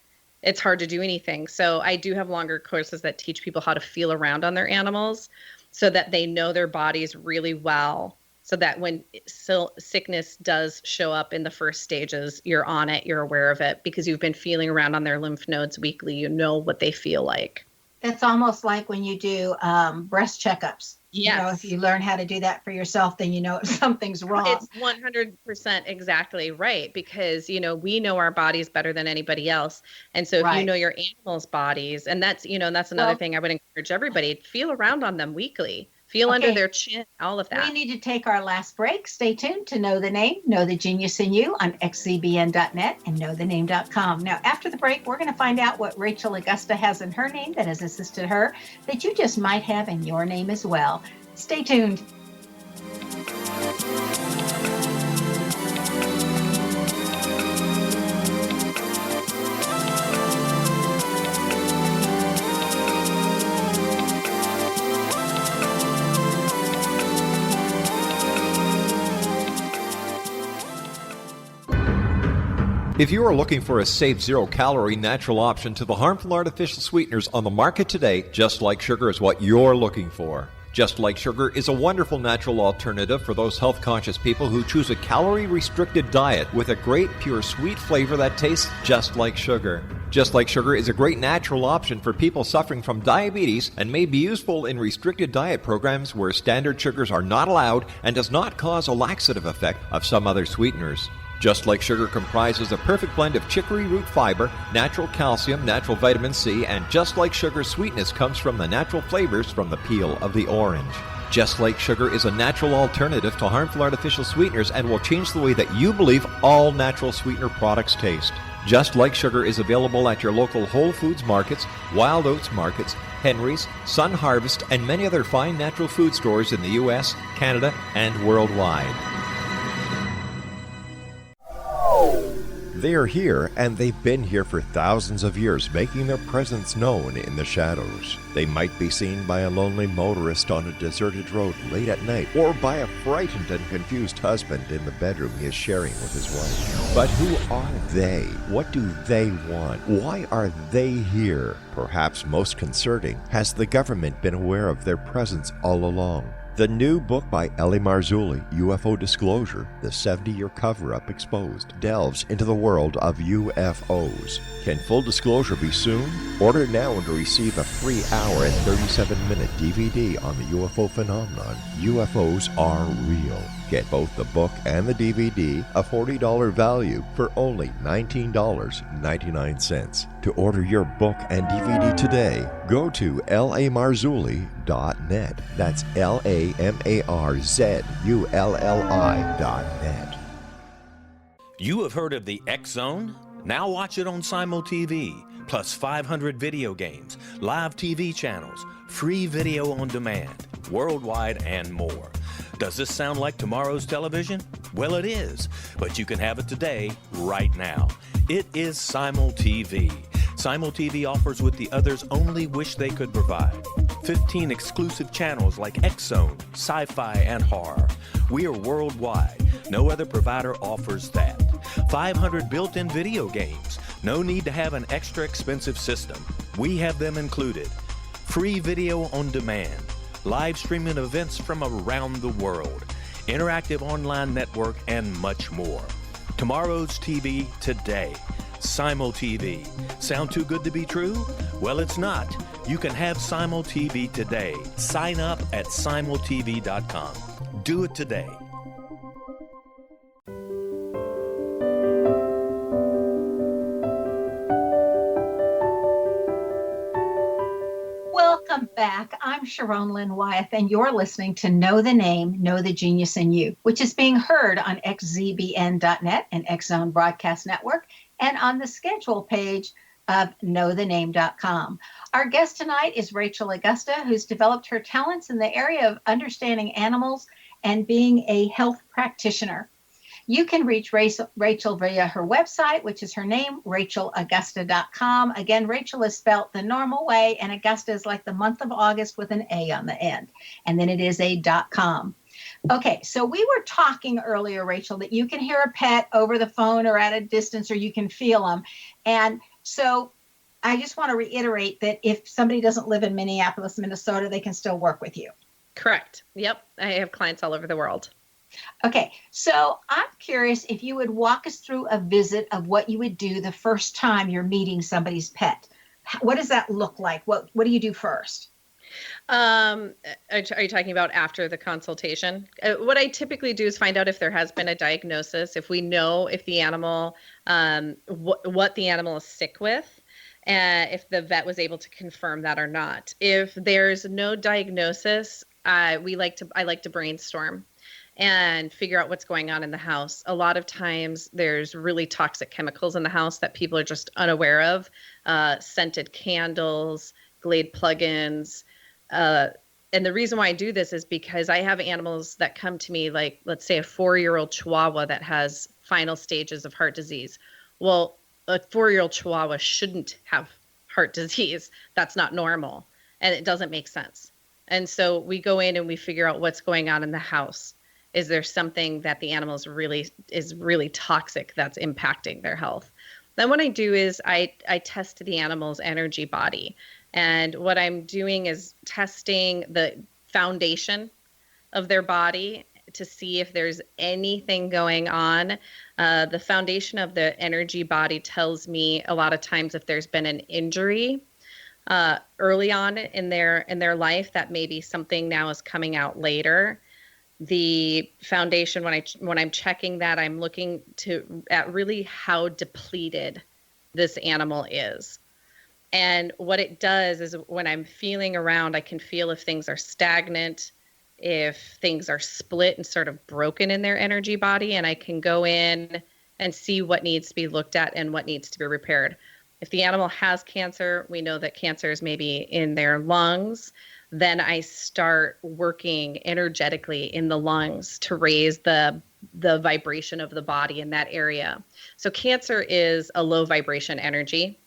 it's hard to do anything. So I do have longer courses that teach people how to feel around on their animals so that they know their bodies really well, so that when sickness does show up in the first stages, you're on it, you're aware of it, because you've been feeling around on their lymph nodes weekly. You know what they feel like. That's almost like when you do breast checkups. Yes. If you learn how to do that for yourself, then you know if something's wrong. It's 100% exactly right, because, we know our bodies better than anybody else. And so if you know your animals' bodies, and that's another thing I would encourage everybody, feel around on them weekly. Feel under their chin, all of that. We need to take our last break. Stay tuned to Know the Name, Know the Genius in You on xzbn.net and knowthename.com. Now, after the break, we're going to find out what Rachel Augusta has in her name that has assisted her that you just might have in your name as well. Stay tuned. If you are looking for a safe, zero-calorie natural option to the harmful artificial sweeteners on the market today, Just Like Sugar is what you're looking for. Just Like Sugar is a wonderful natural alternative for those health-conscious people who choose a calorie-restricted diet with a great, pure, sweet flavor that tastes just like sugar. Just Like Sugar is a great natural option for people suffering from diabetes and may be useful in restricted diet programs where standard sugars are not allowed and does not cause a laxative effect of some other sweeteners. Just Like Sugar comprises a perfect blend of chicory root fiber, natural calcium, natural vitamin C, and Just Like Sugar's sweetness comes from the natural flavors from the peel of the orange. Just Like Sugar is a natural alternative to harmful artificial sweeteners and will change the way that you believe all natural sweetener products taste. Just Like Sugar is available at your local Whole Foods markets, Wild Oats markets, Henry's, Sun Harvest, and many other fine natural food stores in the U.S., Canada, and worldwide. They are here, and they've been here for thousands of years, making their presence known in the shadows. They might be seen by a lonely motorist on a deserted road late at night, or by a frightened and confused husband in the bedroom he is sharing with his wife. But who are they? What do they want? Why are they here? Perhaps most concerning, has the government been aware of their presence all along? The new book by Ellie Marzulli, UFO Disclosure, the 70-year cover-up exposed, delves into the world of UFOs. Can full disclosure be soon? Order now and receive a free hour and 37-minute DVD on the UFO phenomenon. UFOs are real. Get both the book and the DVD, a $40 value, for only $19.99. To order your book and DVD today, go to lamarzulli.net. That's LAMARZULLI.net. You have heard of the X Zone? Now watch it on Simul TV, plus 500 video games, live TV channels, free video on demand, worldwide, and more. Does this sound like tomorrow's television? Well, it is, but you can have it today, right now. It is Simul TV. Simul TV offers what the others only wish they could provide. 15 exclusive channels like X-Zone, Sci-Fi, and Horror. We are worldwide. No other provider offers that. 500 built-in video games, No need to have an extra expensive system. We have them included. Free video on demand, live streaming events from around the world, interactive online network, and much more. Tomorrow's TV today. Simul TV. Sound too good to be true? Well, it's not. You can have Simul TV today. Sign up at simultv.com. Do it today. Welcome back. I'm Sharon Lynn Wyeth, and you're listening to Know the Name, Know the Genius in You, which is being heard on xzbn.net and X Zone Broadcast Network, and on the schedule page of knowthename.com. Our guest tonight is Rachel Augusta, who's developed her talents in the area of understanding animals and being a health practitioner. You can reach Rachel via her website, which is her name, rachelaugusta.com. Again, Rachel is spelled the normal way, and Augusta is like the month of August with an A on the end. And then it is a .com. Okay, so we were talking earlier, Rachel, that you can hear a pet over the phone or at a distance, or you can feel them. And so I just want to reiterate that if somebody doesn't live in Minneapolis, Minnesota, they can still work with you. Correct. Yep. I have clients all over the world. Okay, so I'm curious if you would walk us through a visit of what you would do the first time you're meeting somebody's pet. What does that look like? What do you do first? Are you talking about after the consultation? What I typically do is find out if there has been a diagnosis, if we know if the animal, what the animal is sick with, if the vet was able to confirm that or not. If there's no diagnosis, I like to brainstorm and figure out what's going on in the house. A lot of times there's really toxic chemicals in the house that people are just unaware of. Scented candles, Glade plugins. And the reason why I do this is because I have animals that come to me, like, let's say a 4-year-old Chihuahua that has final stages of heart disease. Well, a 4-year-old Chihuahua shouldn't have heart disease. That's not normal. And it doesn't make sense. And so we go in and we figure out what's going on in the house. Is there something that the animal is really toxic that's impacting their health? Then what I do is I test the animal's energy body. And what I'm doing is testing the foundation of their body to see if there's anything going on. The foundation of the energy body tells me a lot of times if there's been an injury early on in their life, that maybe something now is coming out later. The foundation, when I'm checking that, I'm looking at really how depleted this animal is. And what it does is when I'm feeling around, I can feel if things are stagnant, if things are split and sort of broken in their energy body, and I can go in and see what needs to be looked at and what needs to be repaired. If the animal has cancer, we know that cancer is maybe in their lungs. Then I start working energetically in the lungs to raise the vibration of the body in that area. So cancer is a low vibration energy,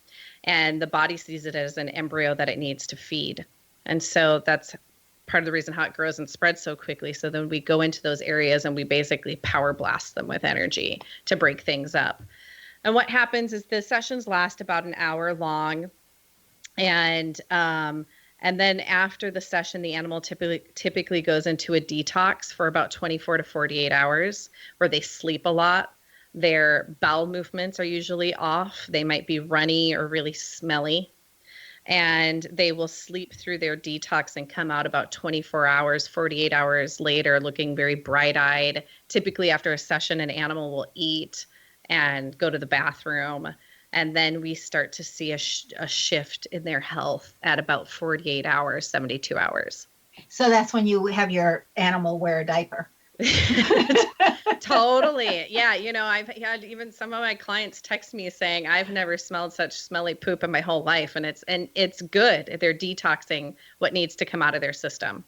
and the body sees it as an embryo that it needs to feed. And so that's part of the reason how it grows and spreads so quickly. So then we go into those areas and we basically power blast them with energy to break things up. And what happens is the sessions last about an hour long. And then after the session, the animal typically goes into a detox for about 24 to 48 hours where they sleep a lot. Their bowel movements are usually off. They might be runny or really smelly. And they will sleep through their detox and come out about 24 hours, 48 hours later, looking very bright-eyed. Typically after a session, an animal will eat and go to the bathroom. And then we start to see a shift in their health at about 48 hours, 72 hours. So that's when you have your animal wear a diaper. Totally. Yeah. I've had even some of my clients text me saying, I've never smelled such smelly poop in my whole life. And it's good. They're detoxing what needs to come out of their system.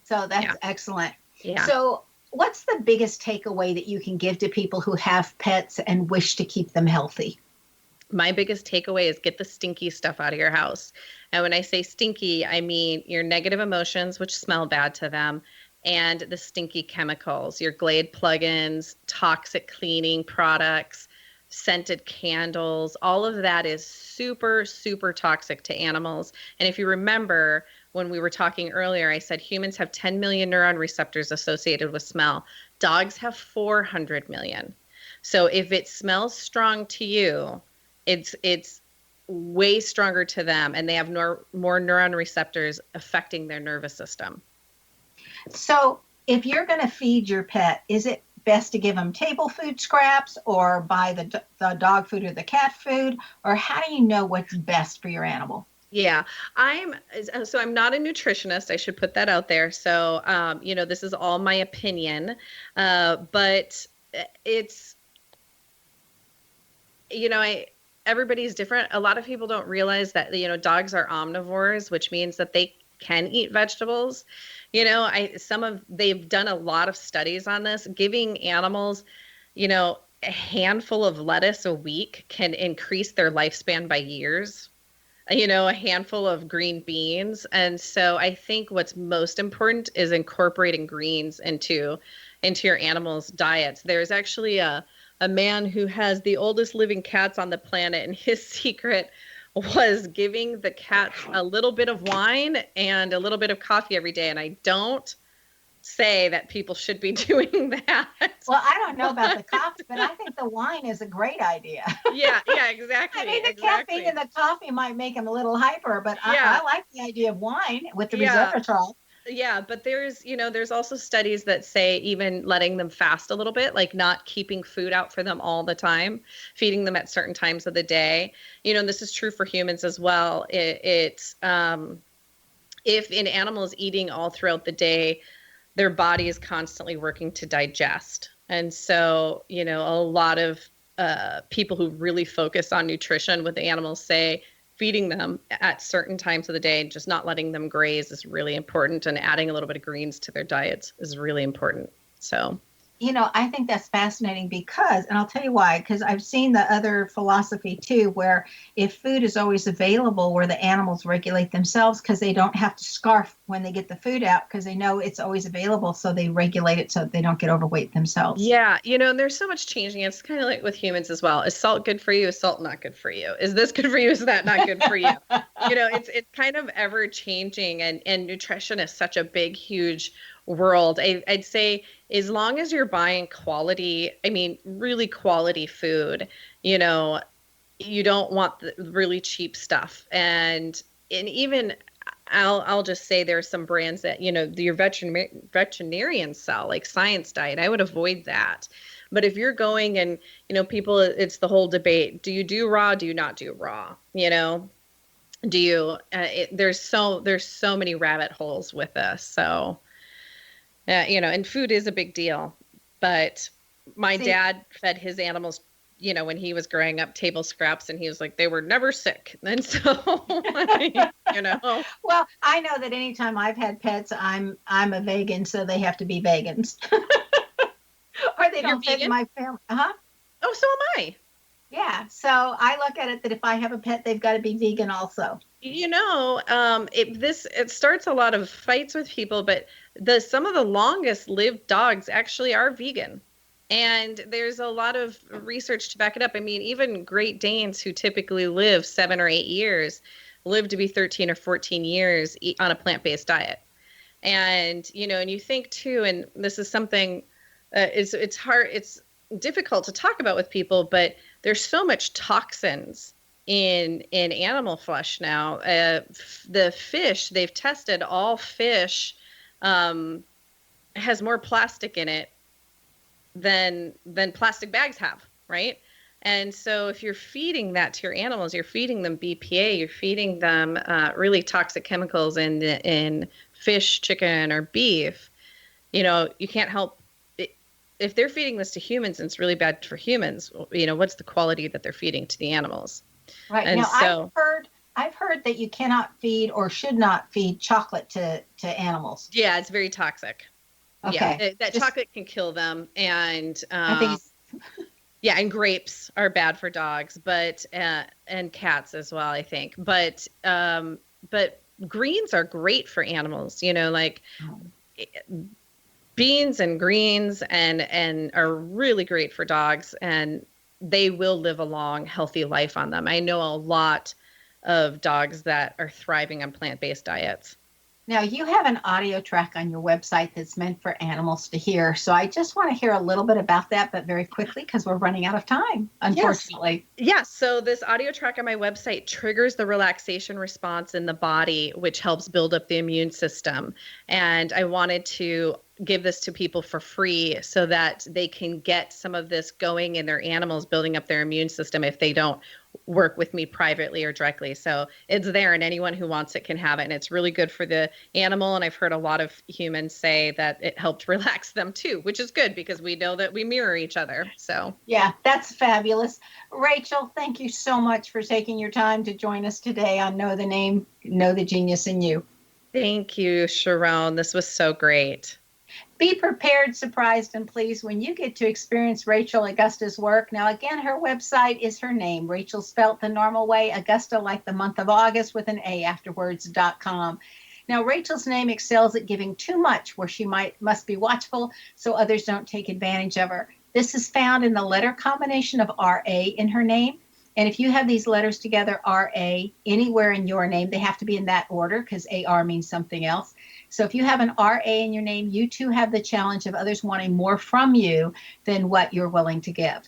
So that's excellent. Yeah. So what's the biggest takeaway that you can give to people who have pets and wish to keep them healthy? My biggest takeaway is get the stinky stuff out of your house. And when I say stinky, I mean your negative emotions, which smell bad to them, and the stinky chemicals, your Glade plugins, toxic cleaning products, scented candles, all of that is super, super toxic to animals. And if you remember when we were talking earlier, I said humans have 10 million neuron receptors associated with smell. Dogs have 400 million. So if it smells strong to you, it's way stronger to them, and they have more neuron receptors affecting their nervous system. So if you're going to feed your pet, is it best to give them table food scraps or buy the dog food or the cat food? Or how do you know what's best for your animal? Yeah, I'm not a nutritionist. I should put that out there. So, this is all my opinion. But it's, everybody's different. A lot of people don't realize that, dogs are omnivores, which means that they can eat vegetables. They've done a lot of studies on this. Giving animals, a handful of lettuce a week can increase their lifespan by years. A handful of green beans. And so I think what's most important is incorporating greens into your animals' diets. There's actually a man who has the oldest living cats on the planet, and his secret was giving the cats a little bit of wine and a little bit of coffee every day. And I don't say that people should be doing that. Well, I don't know about the coffee, but I think the wine is a great idea. Yeah, exactly. I mean, the exactly. caffeine in the coffee might make him a little hyper, but Yeah. I like the idea of wine with the Yeah. resveratrol. Yeah, but there's also studies that say even letting them fast a little bit, like not keeping food out for them all the time, feeding them at certain times of the day. And this is true for humans as well. It's if an animal is eating all throughout the day, their body is constantly working to digest. And so, a lot of people who really focus on nutrition with the animals say feeding them at certain times of the day and just not letting them graze is really important, and adding a little bit of greens to their diets is really important. So, I think that's fascinating because, and I'll tell you why, because I've seen the other philosophy too, where if food is always available, where the animals regulate themselves because they don't have to scarf when they get the food out because they know it's always available. So they regulate it so they don't get overweight themselves. Yeah. And there's so much changing. It's kind of like with humans as well. Is salt good for you? Is salt not good for you? Is this good for you? Is that not good for you? It's kind of ever changing, and nutrition is such a big, huge world. I'd say as long as you're buying quality, really quality food, you don't want the really cheap stuff. And even I'll just say there's some brands that, your veterinarians sell, like Science Diet. I would avoid that. But if you're going and, people, it's the whole debate. Do you do raw? Do you not do raw? Do you, there's so many rabbit holes with this. So, and food is a big deal, but my dad fed his animals, when he was growing up, table scraps, and he was like, they were never sick. And so, Well, I know that anytime I've had pets, I'm a vegan, so they have to be vegans. Or they don't fit in my family. Uh-huh. Oh, so am I. Yeah. So I look at it that if I have a pet, they've got to be vegan also. It starts a lot of fights with people, but some of the longest lived dogs actually are vegan. And there's a lot of research to back it up. Even Great Danes, who typically live 7 or 8 years, live to be 13 or 14 years on a plant-based diet. And, and you think too, and this is something it's hard, it's difficult to talk about with people, but there's so much toxins in animal flesh now. The fish, they've tested all fish has more plastic in it than plastic bags have, right? And so if you're feeding that to your animals, you're feeding them BPA, you're feeding them really toxic chemicals in fish, chicken, or beef. You can't help if they're feeding this to humans and it's really bad for humans. What's the quality that they're feeding to the animals? Right. And now, so, I've heard that you cannot feed or should not feed chocolate to animals. Yeah, it's very toxic. Okay. Yeah, chocolate can kill them, and I think yeah, and grapes are bad for dogs, but and cats as well, I think. But greens are great for animals. Beans and greens and are really great for dogs, and they will live a long, healthy life on them. I know a lot of dogs that are thriving on plant-based diets. Now, you have an audio track on your website that's meant for animals to hear. So I just want to hear a little bit about that, but very quickly, because we're running out of time, unfortunately. Yes. So this audio track on my website triggers the relaxation response in the body, which helps build up the immune system. And I wanted to give this to people for free so that they can get some of this going in their animals, building up their immune system if they don't work with me privately or directly. So it's there, and anyone who wants it can have it. And it's really good for the animal. And I've heard a lot of humans say that it helped relax them too, which is good because we know that we mirror each other. So yeah, that's fabulous. Rachel, thank you so much for taking your time to join us today on Know the Name, Know the Genius in You. Thank you, Sharon. This was so great. Be prepared, surprised, and pleased when you get to experience Rachel Augusta's work. Now, again, her website is her name, Rachel spelt the normal way, Augusta like the month of August with an A afterwards.com. Now, Rachel's name excels at giving too much where she must be watchful so others don't take advantage of her. This is found in the letter combination of RA in her name. And if you have these letters together, RA, anywhere in your name, they have to be in that order because AR means something else. So if you have an RA in your name, you too have the challenge of others wanting more from you than what you're willing to give.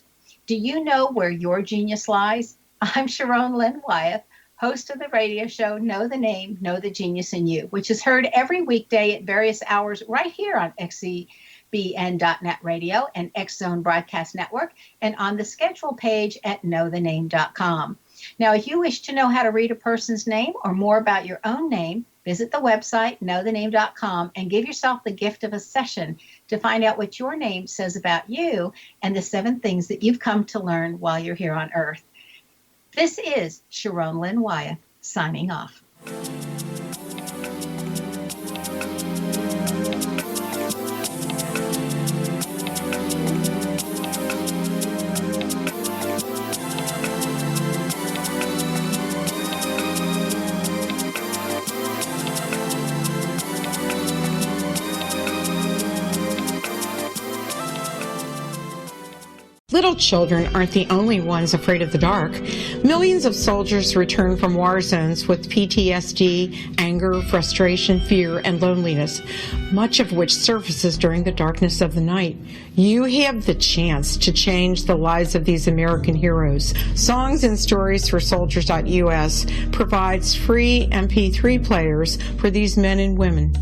Do you know where your genius lies? I'm Sharon Lynn Wyeth, host of the radio show Know the Name, Know the Genius in You, which is heard every weekday at various hours right here on XCBN.net radio and X Zone Broadcast Network, and on the schedule page at knowthename.com. Now, if you wish to know how to read a person's name or more about your own name, visit the website, knowthename.com, and give yourself the gift of a session to find out what your name says about you and the 7 things that you've come to learn while you're here on Earth. This is Sharon Lynn Wyeth signing off. Little children aren't the only ones afraid of the dark. Millions of soldiers return from war zones with PTSD, anger, frustration, fear, and loneliness, much of which surfaces during the darkness of the night. You have the chance to change the lives of these American heroes. Songs and Stories for Soldiers.us provides free MP3 players for these men and women.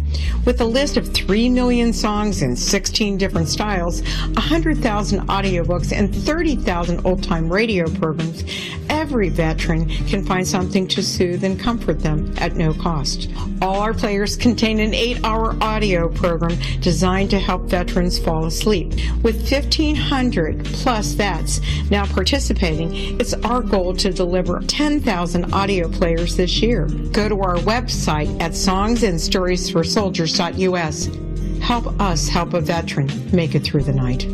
With a list of 3 million songs in 16 different styles, 100,000 audiobooks, and 30,000 old-time radio programs, every veteran can find something to soothe and comfort them at no cost. All our players contain an 8-hour audio program designed to help veterans fall asleep. With 1,500 plus vets now participating, it's our goal to deliver 10,000 audio players this year. Go to our website at songsandstoriesforsoldiers.us. Help us help a veteran make it through the night.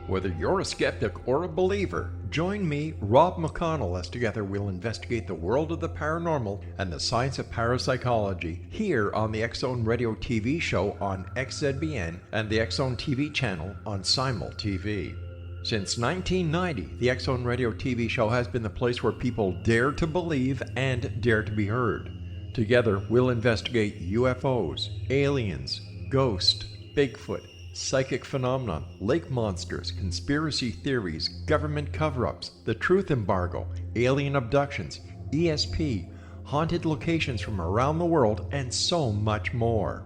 Whether you're a skeptic or a believer, join me, Rob McConnell, as together we'll investigate the world of the paranormal and the science of parapsychology here on the X Zone Radio TV show on XZBN and the X Zone TV channel on Simul TV. Since 1990, the X Zone Radio TV show has been the place where people dare to believe and dare to be heard. Together, we'll investigate UFOs, aliens, ghosts, Bigfoot, psychic phenomenon, lake monsters, conspiracy theories, government cover-ups, the truth embargo, alien abductions, ESP, haunted locations from around the world, and so much more.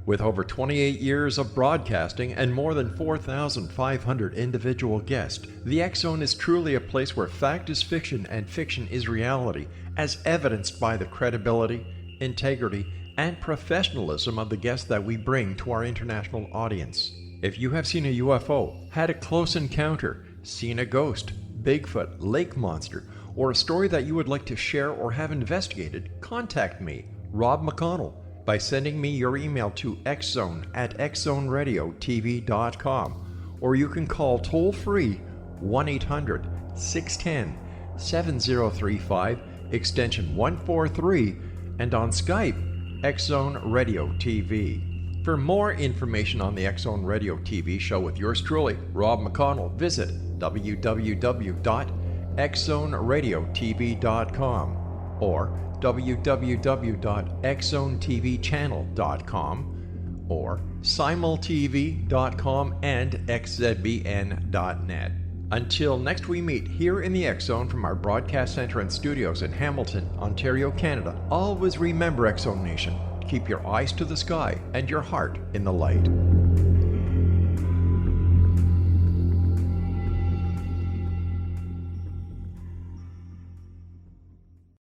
With over 28 years of broadcasting and more than 4,500 individual guests, the X Zone is truly a place where fact is fiction and fiction is reality, as evidenced by the credibility, integrity, and professionalism of the guests that we bring to our international audience. If you have seen a UFO, had a close encounter, seen a ghost, Bigfoot, lake monster, or a story that you would like to share or have investigated, contact me, Rob McConnell, by sending me your email to xzone@xzoneradiotv.com, or you can call toll-free 1-800-610-7035, extension 143, and on Skype, X Zone Radio TV. For more information on the X Zone Radio TV show with yours truly, Rob McConnell, visit www.xzoneradiotv.com or www.xzonetvchannel.com or simultv.com and xzbn.net. Until next we meet here in the X Zone from our broadcast center and studios in Hamilton, Ontario, Canada, always remember, X Zone Nation, keep your eyes to the sky and your heart in the light.